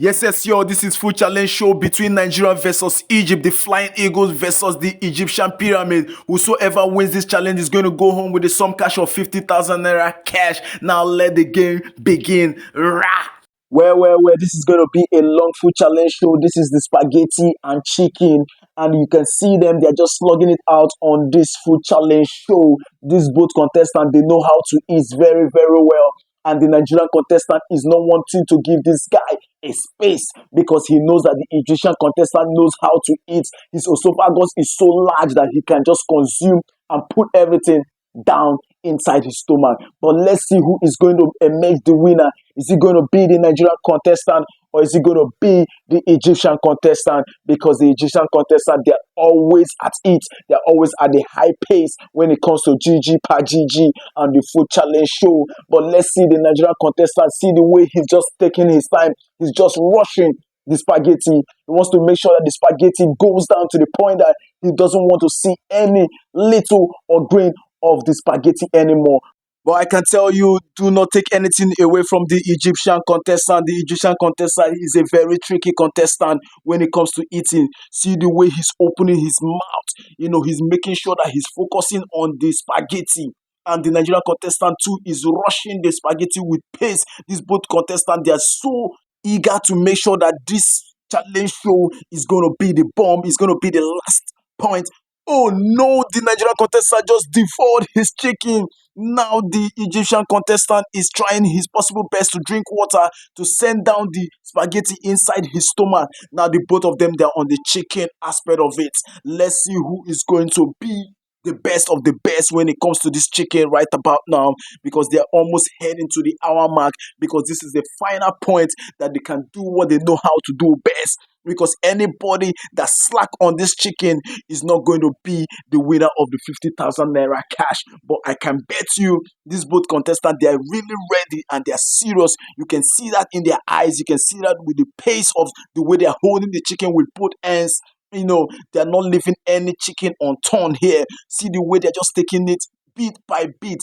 Yes, yo, this is full challenge show between Nigeria versus Egypt, the Flying Eagles versus the Egyptian Pyramid. Whosoever wins this challenge is going to go home with a sum cash of 50,000 naira cash. Now let the game begin. Rah! Well, this is going to be a long food challenge show. This is the spaghetti and chicken, and you can see them. They're just slugging it out on this food challenge show. These both contestants, they know how to eat very well. And the Nigerian contestant is not wanting to give this guy a space because he knows that the Egyptian contestant knows how to eat. His esophagus is so large that he can just consume and put everything down inside his stomach. But let's see who is going to emerge the winner. Is it going to be the Nigerian contestant or is it going to be the Egyptian contestant? Because the Egyptian contestant, they're always at it. They're always at the high pace when it comes to GG per GG and the food challenge show. But let's see the Nigerian contestant. See the way he's just taking his time. He's just rushing the spaghetti. He wants to make sure that the spaghetti goes down to the point that he doesn't want to see any little or grain of the spaghetti anymore. But I can tell you, do not take anything away from the Egyptian contestant. The Egyptian contestant is a very tricky contestant when it comes to eating. See the way he's opening his mouth. He's making sure that he's focusing on the spaghetti. And the Nigerian contestant too is rushing the spaghetti with pace. These both contestants, they are so eager to make sure that this challenge show is going to be the bomb, is going to be the last point. Oh no, the Nigerian contestant just devoured his chicken. Now the Egyptian contestant is trying his possible best to drink water to send down the spaghetti inside his stomach. Now the both of them, they're on the chicken aspect of it. Let's see who is going to be the best of the best when it comes to this chicken right about now, because they're almost heading to the hour mark, because this is the final point that they can do what they know how to do best, because anybody that slack on this chicken is not going to be the winner of the 50,000 naira cash. But I can bet you these both contestants, they are really ready and they are serious. You can see that in their eyes. You can see that with the pace of the way they are holding the chicken with both hands. They're not leaving any chicken unturned here. See the way they're just taking it bit by bit.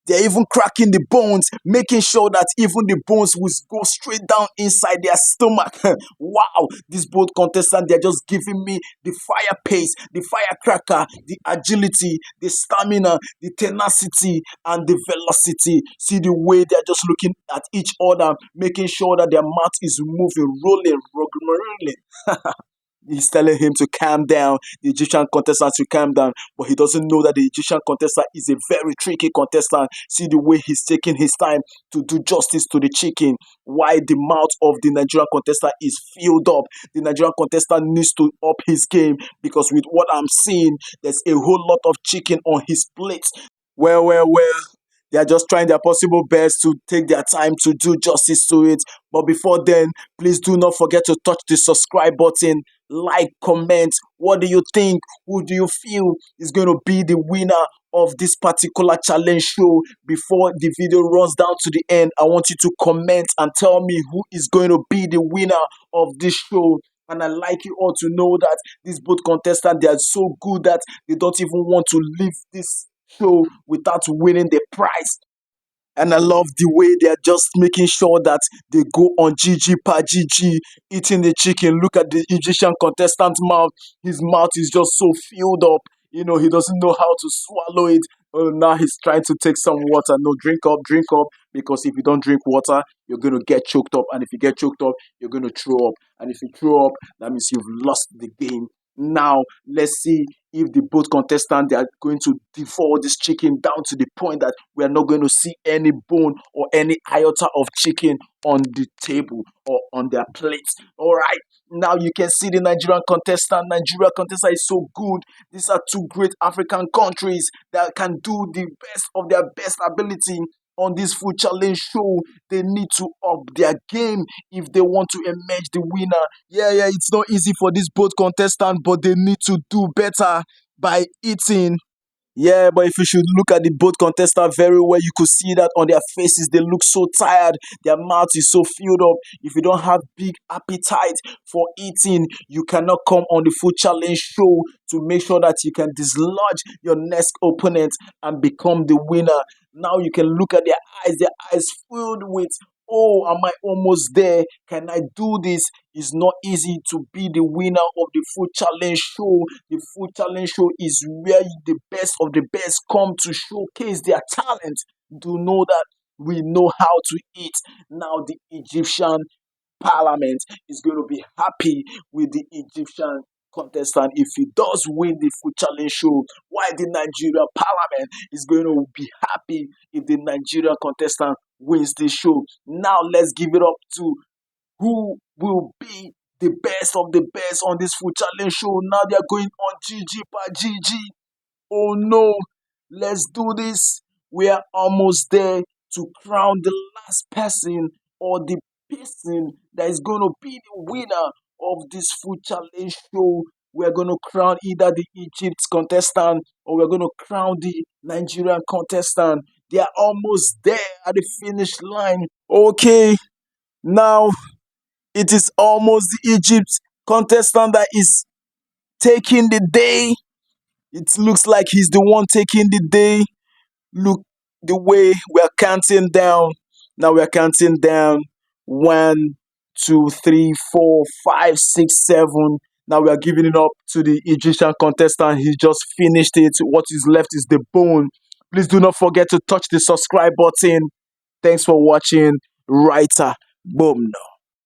They're even cracking the bones, making sure that even the bones will go straight down inside their stomach. Wow, these both contestants, they're just giving me the fire pace, the firecracker, the agility, the stamina, the tenacity, and the velocity. See the way they're just looking at each other, making sure that their mouth is moving, rolling. He's telling him to calm down, the Egyptian contestant to calm down, but he doesn't know that the Egyptian contestant is a very tricky contestant. See the way he's taking his time to do justice to the chicken. Why the mouth of the Nigerian contestant is filled up. The Nigerian contestant needs to up his game, because with what I'm seeing, there's a whole lot of chicken on his plate. Well. They are just trying their possible best to take their time to do justice to it. But before then, please do not forget to touch the subscribe button, like, comment. What do you think? Who do you feel is going to be the winner of this particular challenge show? Before the video runs down to the end, I want you to comment and tell me who is going to be the winner of this show. And I'd like you all to know that these both contestants, they are so good that they don't even want to leave this show without winning the prize. And I love the way they're just making sure that they go on GG per GG, eating the chicken. Look at the Egyptian contestant's mouth. His mouth is just so filled up. He doesn't know how to swallow it. Now he's trying to take some water. No, drink up, because if you don't drink water, you're going to get choked up. And if you get choked up, you're going to throw up. And if you throw up, that means you've lost the game. Now, let's see if the both contestants, they are going to devour this chicken down to the point that we are not going to see any bone or any iota of chicken on the table or on their plates. All right. Now you can see the Nigerian contestant. Nigeria contestant is so good. These are two great African countries that can do the best of their best ability on this food challenge show. They need to up their game if they want to emerge the winner. Yeah, it's not easy for these both contestants, but they need to do better by eating. Yeah, but if you should look at the both contestants very well, you could see that on their faces, they look so tired. Their mouth is so filled up. If you don't have big appetite for eating, you cannot come on the food challenge show to make sure that you can dislodge your next opponent and become the winner. Now you can look at their eyes filled with Oh, am I almost there? Can I do this? It's not easy to be the winner of the food challenge show. The food challenge show is where the best of the best come to showcase their talent. Do know that we know how to eat. Now the Egyptian parliament is going to be happy with the Egyptian contestant if he does win the food challenge show. Why the Nigeria parliament is going to be happy if the Nigeria contestant wins the show. Now let's give it up to who will be the best of the best on this food challenge show. Now they're going on GG by GG. Oh no, let's do this. We are almost there to crown the last person or the person that is going to be the winner of this food challenge show. We're going to crown either the Egypt contestant or we're going to crown the Nigerian contestant. They are almost there at the finish line. Okay, now it is almost the Egypt contestant that is taking the day. It looks like he's the one taking the day. Look the way we're counting down. Now we're counting down. One, two, three, four, five, six, seven. Now we are giving it up to the Egyptian contestant. He just finished it. What is left is the bone. Please do not forget to touch the subscribe button. Thanks for watching. Writer. Boom.